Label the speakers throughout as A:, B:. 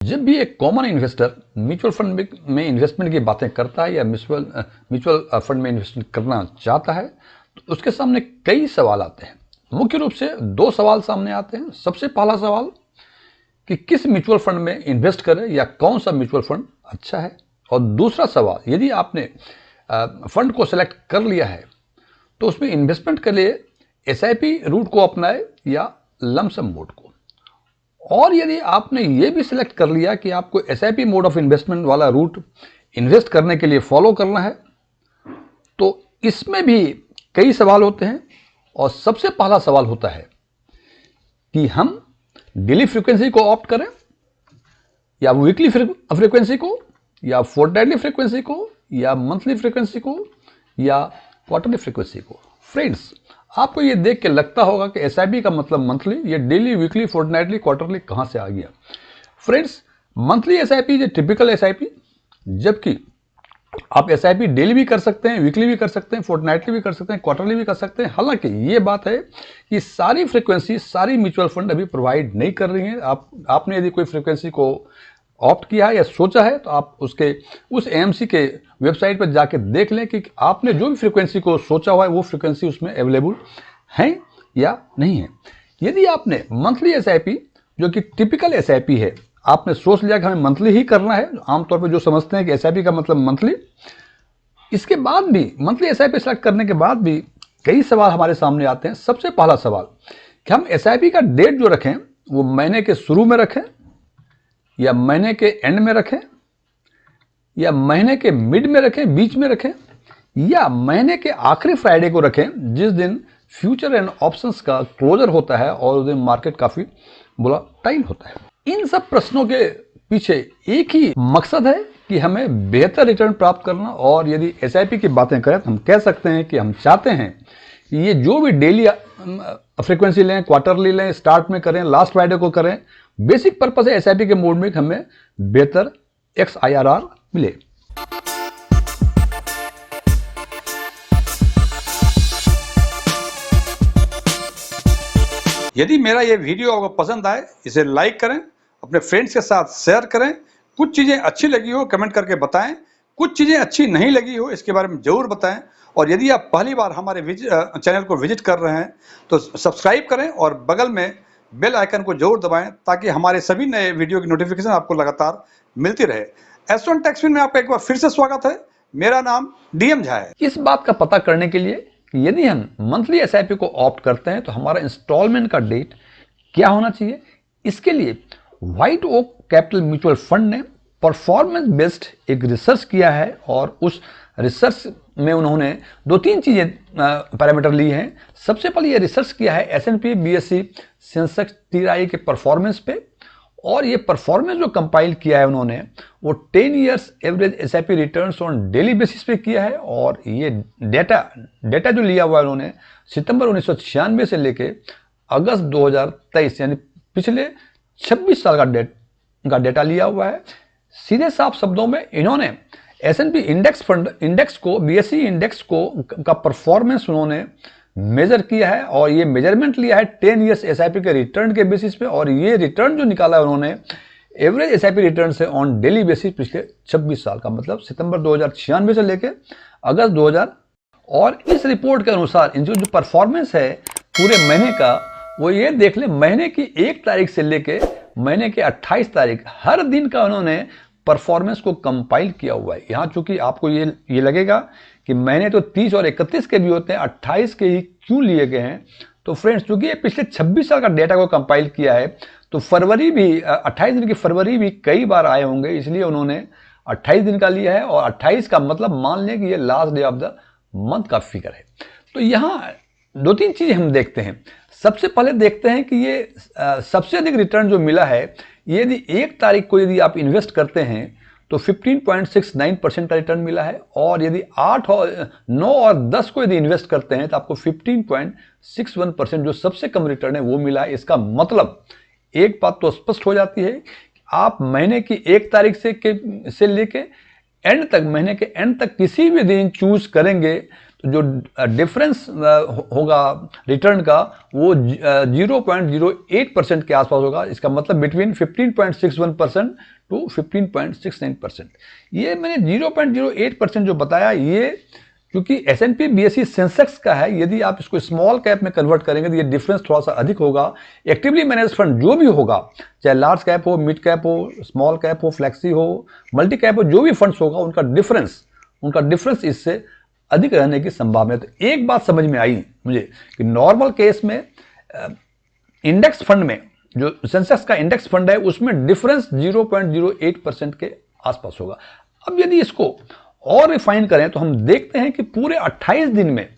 A: जब भी एक कॉमन इन्वेस्टर म्यूचुअल फंड में इन्वेस्टमेंट की बातें करता है या म्यूचुअल फंड में इन्वेस्टमेंट करना चाहता है तो उसके सामने कई सवाल आते हैं। मुख्य रूप से दो सवाल सामने आते हैं। सबसे पहला सवाल कि किस म्यूचुअल फंड में इन्वेस्ट करें या कौन सा म्यूचुअल फंड अच्छा है, और दूसरा सवाल, यदि आपने फंड को सेलेक्ट कर लिया है तो उसमें इन्वेस्टमेंट के लिए एसआईपी रूट को अपनाए या लमसम मोड को। और यदि आपने ये भी सिलेक्ट कर लिया कि आपको एसआईपी मोड ऑफ इन्वेस्टमेंट वाला रूट इन्वेस्ट करने के लिए फॉलो करना है, तो इसमें भी कई सवाल होते हैं। और सबसे पहला सवाल होता है कि हम डेली फ्रीक्वेंसी को ऑप्ट करें या वीकली फ्रीक्वेंसी को या फोर्टनाइटली फ्रीक्वेंसी को या मंथली फ्रीक्वेंसी को या क्वार्टरली फ्रीक्वेंसी को। फ्रेंड्स, आपको ये देख के लगता होगा कि एसआईपी का मतलब मंथली, ये डेली, वीकली, फोर्टनाइटली, क्वार्टरली कहाँ से आ गया। फ्रेंड्स, मंथली एसआईपी जो टिपिकल एसआईपी, जबकि आप एसआईपी डेली भी कर सकते हैं, वीकली भी कर सकते हैं, फोर्टनाइटली भी कर सकते हैं, क्वार्टरली भी कर सकते हैं। हालांकि ये बात है कि सारी फ्रीक्वेंसी सारी म्यूचुअल फंड अभी प्रोवाइड नहीं कर रही हैं। आपने यदि कोई फ्रीक्वेंसी को ऑप्ट किया है या सोचा है तो आप उस एएमसी के वेबसाइट पर जाके देख लें कि आपने जो भी फ्रीक्वेंसी को सोचा हुआ है वो फ्रीक्वेंसी उसमें अवेलेबल है या नहीं है। यदि आपने मंथली एसआईपी, जो कि टिपिकल एसआईपी है, आपने सोच लिया कि हमें मंथली ही करना है, आमतौर पर जो समझते हैं कि एसआईपी का मतलब मंथली, इसके बाद भी मंथली एसआईपी सेलेक्ट करने के बाद भी कई सवाल हमारे सामने आते हैं। सबसे पहला सवाल कि हम एसआईपी का डेट जो रखें वो महीने के शुरू में रखें या महीने के एंड में रखें या महीने के मिड में रखें, बीच में रखें, या महीने के आखिरी फ्राइडे को रखें जिस दिन फ्यूचर एंड ऑप्शंस का क्लोजर होता है और उस दिन मार्केट काफी वोलेटाइल होता है। इन सब प्रश्नों के पीछे एक ही मकसद है कि हमें बेहतर रिटर्न प्राप्त करना। और यदि एसआईपी की बातें करें तो हम कह सकते हैं कि हम चाहते हैं कि ये जो भी डेली फ्रीक्वेंसी लें, क्वार्टरली लें, स्टार्ट में करें, लास्ट फ्राइडे को करें, बेसिक पर्पस है एसआईपी के मोड में हमें बेहतर XIRR मिले।
B: यदि मेरा ये वीडियो आपको पसंद आए, इसे लाइक करें, अपने फ्रेंड्स के साथ शेयर करें। कुछ चीज़ें अच्छी लगी हो कमेंट करके बताएं, कुछ चीज़ें अच्छी नहीं लगी हो इसके बारे में ज़रूर बताएं। और यदि आप पहली बार हमारे चैनल को विजिट कर रहे हैं तो सब्सक्राइब करें और बगल में बेल आइकन को जरूर दबाएं ताकि हमारे सभी नए वीडियो की नोटिफिकेशन आपको लगातार मिलती रहे। एस1 टेक्सविन में आपका एक बार फिर से स्वागत है। मेरा नाम डीएम झा है।
A: इस बात का पता करने के लिए कि यदि हम मंथली एसआईपी को ऑप्ट करते हैं तो हमारा इंस्टॉलमेंट का डेट क्या होना चाहिए, इसके लिए White Oak Capital mutual fund ने परफॉर्मेंस बेस्ड एक रिसर्च किया है। और उस रिसर्च में उन्होंने दो तीन चीजें पैरामीटर ली हैं। सबसे पहले ये रिसर्च किया है S&P BSE सेंसेक्स TRI के परफॉर्मेंस पे, और ये परफॉर्मेंस जो कंपाइल किया है उन्होंने वो 10 years average SIP returns on daily basis पे किया है। और ये डेटा जो लिया हुआ है उन्होंने सितंबर 1996 से लेके अगस्त 2023 यानी पिछले 26 साल का डेटा लिया हुआ है। सीधे साफ शब्दों में इन्होंने S&P इंडेक्स को, BSE इंडेक्स को का परफॉर्मेंस उन्होंने मेजर किया है। और ये मेजरमेंट लिया है 10 इयर्स एसआईपी के रिटर्न के बेसिस पे। और ये रिटर्न जो निकाला है उन्होंने एवरेज एसआईपी रिटर्न से ऑन डेली बेसिस पिछले 26 साल का, मतलब सितंबर 2096 से लेके अगस्त 2000। और इस रिपोर्ट के अनुसार इनकी जो परफॉर्मेंस है पूरे महीने का, वो ये देख ले, महीने की 1 तारीख से लेके महीने के 28 तारीख हर दिन का उन्होंने परफॉर्मेंस को कंपाइल किया हुआ है। यहाँ चूंकि आपको ये लगेगा कि महीने तो 30 और 31 के भी होते हैं, 28 के ही क्यों लिए गए हैं। तो फ्रेंड्स, चूंकि ये पिछले 26 साल का डेटा को कंपाइल किया है तो फरवरी भी 28 दिन की फरवरी भी कई बार आए होंगे, इसलिए उन्होंने 28 दिन का लिया है। और 28 का मतलब मान लें कि ये last day of the month का फिगर है। तो यहाँ दो तीन चीजें हम देखते हैं। सबसे पहले देखते हैं कि ये सबसे अधिक रिटर्न जो मिला है, यदि 1 तारीख को यदि आप इन्वेस्ट करते हैं तो 15.69% का रिटर्न मिला है। और यदि 8 और 9 और 10 को यदि इन्वेस्ट करते हैं तो आपको 15.61% जो सबसे कम रिटर्न है वो मिला है। इसका मतलब एक बात तो स्पष्ट हो जाती है कि आप महीने की 1 तारीख से लेके एंड तक, महीने के एंड तक किसी भी दिन चूज करेंगे तो जो डिफरेंस होगा रिटर्न का वो 0.08% के आसपास होगा। इसका मतलब बिटवीन 15.61% टू 15.69%। ये मैंने 0.08% जो बताया, ये क्योंकि S&P BSE सेंसेक्स का है, यदि आप इसको स्मॉल कैप में कन्वर्ट करेंगे तो ये डिफरेंस थोड़ा सा अधिक होगा। एक्टिवली मैनेज फंड जो भी होगा, चाहे लार्ज कैप हो, मिड कैप हो, स्मॉल कैप हो, फ्लेक्सी हो, मल्टी कैप हो, जो भी फंड्स होगा उनका डिफरेंस इससे अधिक रहने की संभावना है। तो एक बात समझ में आई मुझे कि नॉर्मल केस में इंडेक्स फंड में, जो सेंसेक्स का इंडेक्स फंड है, उसमें डिफरेंस 0.08% के आसपास होगा। अब यदि इसको और रिफाइन करें तो हम देखते हैं कि पूरे 28 दिन में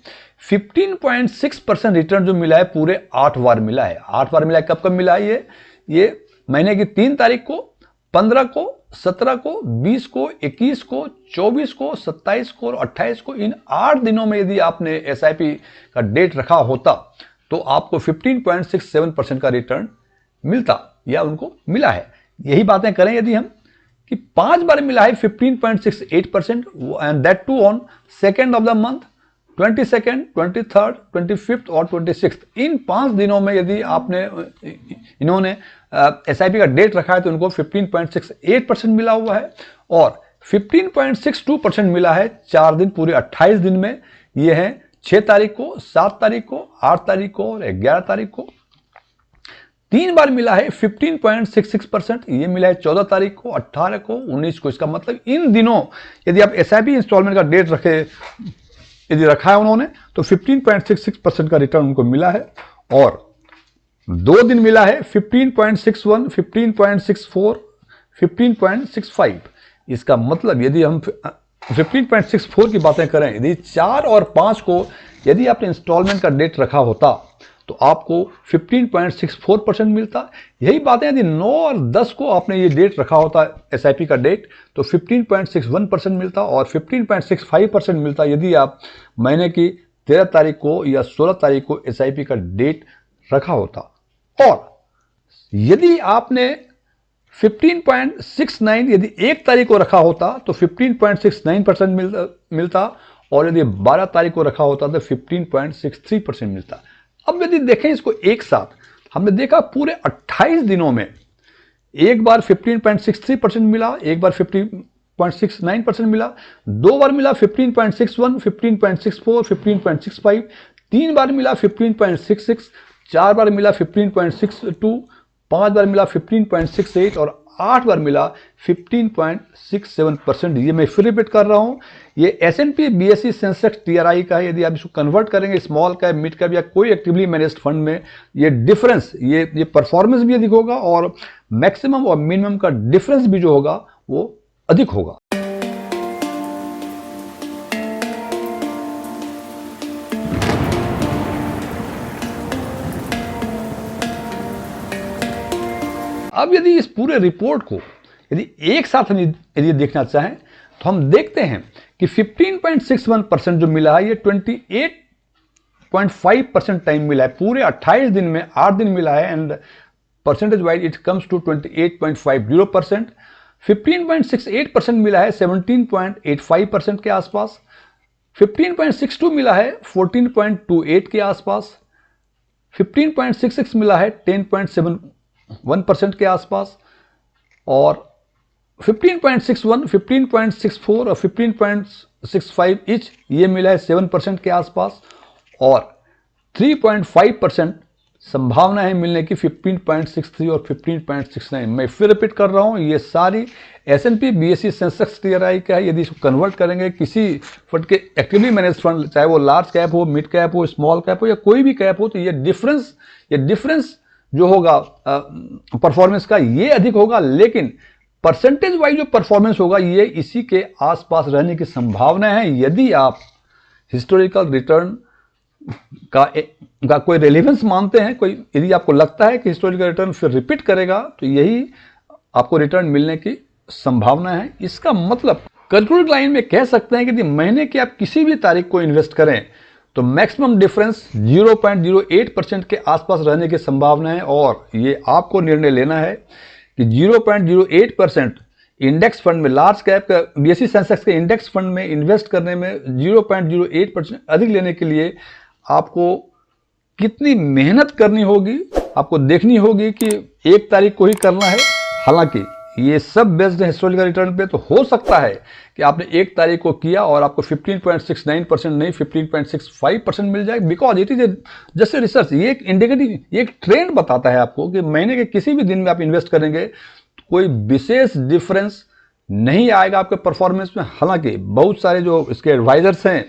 A: 15.6% रिटर्न जो मिला है, पूरे 8 बार मिला है। 8 बार मिला है। कब कब मिला है ये महीने की 3 तारीख को, 15 को, 17 को, 20 को, 21 को, 24 को, 27 को और 28 को। इन 8 दिनों में यदि आपने SIP का डेट रखा होता तो आपको 15.67% का रिटर्न मिलता या उनको मिला है। यही बातें करें यदि हम कि 5 बार मिला है 15.68% and that too on 2nd of the month, 22nd, 23rd, 25th और 26th। इन 5 दिनों में यदि इन्होंने SIP का डेट रखा है तो उनको 15.68% मिला हुआ है और 15.62% मिला है 4 दिन, पूरे 28 दिन में। ये है 6 तारीख को, 7 तारीख को, 8 तारीख को और 11 तारीख को। 3 बार मिला है 15.66%, ये मिला है 14 तारीख को, 18 को, 19 को। इसका मतलब इन दिनों यदि आप SIP इंस्टॉलमेंट का डेट यदि रखा है उन्होंने तो 15.66% का रिटर्न उनको मिला है। और 2 दिन मिला है 15.61, 15.64, 15.65। इसका मतलब यदि हम 15.64 की बातें करें, यदि 4 और 5 को यदि आपने इंस्टॉलमेंट का डेट रखा होता तो आपको 15.64% मिलता। यही बातें यदि 9 और 10 को आपने ये डेट रखा होता SIP का डेट तो 15.61% मिलता और 15.65% मिलता यदि आप महीने की 13 तारीख को या 16 तारीख को SIP का डेट रखा होता। और यदि आपने 15.69 यदि 1 तारीख को रखा होता तो 15.69% मिलता और यदि 12 तारीख को रखा होता तो 15.63% मिलता। अब यदि देखें इसको एक साथ, हमने देखा पूरे 28 दिनों में एक बार 15.63% मिला, एक बार 15.69% मिला, 2 बार मिला 15.61, 15.64, 15.65, 3 बार मिला 15.66, 4 बार मिला 15.62, 5 बार मिला 15.68 और 8 बार मिला 15.67%। ये मैं फिर रिपीट कर रहा हूं, ये S&P BSE सेंसेक्स TRI का है। यदि आप इसको कन्वर्ट करेंगे स्मॉल कैप, मिड कैप या कोई एक्टिवली मैनेज्ड फंड में, ये डिफरेंस, ये परफॉर्मेंस भी अधिक होगा और मैक्सिमम और मिनिमम का डिफरेंस भी जो होगा वो अधिक होगा। अब यदि इस पूरे रिपोर्ट को यदि एक साथ हम यदि देखना चाहें तो हम देखते हैं कि 15.61% जो मिला है ये 28.5% टाइम मिला है। पूरे 28 दिन में 8 दिन मिला है and percentage wise it comes to 28.50%। 15.68% मिला है 17.85% के आसपास। 15.62 मिला है 14.28 के आसपास। 15.66 मिला है 10.71% के आसपास और 15.61, 15.64 और 15.65 ईच ये मिला है 7% के आसपास और 3.5% संभावना है मिलने की 15.63 और 15.69। मैं फिर रिपीट कर रहा हूं, ये सारी S&P BSE सेंसेक्स TRI का है। यदि इसको कन्वर्ट करेंगे किसी फंड के एक्टिवली मैनेज फंड, चाहे वो लार्ज कैप हो, मिड कैप हो, स्मॉल कैप हो या कोई भी कैप हो, तो ये डिफरेंस जो होगा परफॉर्मेंस का ये अधिक होगा, लेकिन परसेंटेज वाइज जो परफॉर्मेंस होगा ये इसी के आसपास रहने की संभावना है। यदि आप हिस्टोरिकल रिटर्न का कोई रेलेवेंस मानते हैं, यदि आपको लगता है कि हिस्टोरिकल रिटर्न फिर रिपीट करेगा तो यही आपको रिटर्न मिलने की संभावना है। इसका मतलब कंक्लूड लाइन में कह सकते हैं कि यदि महीने की आप किसी भी तारीख को इन्वेस्ट करें तो मैक्सिमम डिफरेंस 0.08% के आसपास रहने की संभावना है और ये आपको निर्णय लेना है कि 0.08% इंडेक्स फंड में, लार्ज कैप का बीएसई सेंसेक्स के इंडेक्स फंड में इन्वेस्ट करने में 0.08% अधिक लेने के लिए आपको कितनी मेहनत करनी होगी, आपको देखनी होगी कि 1 तारीख को ही करना है। हालांकि ये सब बेस्ड है हिस्टोरिकल रिटर्न पे, तो हो सकता है कि आपने 1 तारीख को किया और आपको 15.69% नहीं 15.65% मिल जाए, because it is just research. ये एक इंडिकेटिव, ये एक ट्रेंड बताता है आपको कि महीने के किसी भी दिन में आप इन्वेस्ट करेंगे तो कोई विशेष डिफरेंस नहीं आएगा आपके परफॉर्मेंस में। हालांकि बहुत सारे जो इसके एडवाइजर्स हैं,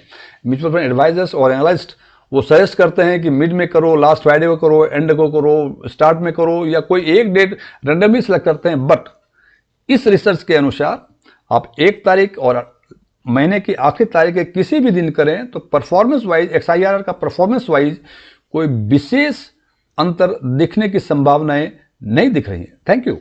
A: म्यूचुअल फंड एडवाइजर्स और एनालिस्ट, वो सजेस्ट करते हैं कि मिड में करो, लास्ट फ्राइडे को करो, एंड को करो, स्टार्ट में करो, या कोई एक डेट रैंडमली सेलेक्ट करते हैं। बट इस रिसर्च के अनुसार आप 1 तारीख और महीने की आखिरी तारीख के किसी भी दिन करें तो परफॉर्मेंस वाइज, XIRR का परफॉर्मेंस वाइज कोई विशेष अंतर दिखने की संभावनाएं नहीं दिख रही हैं। Thank you.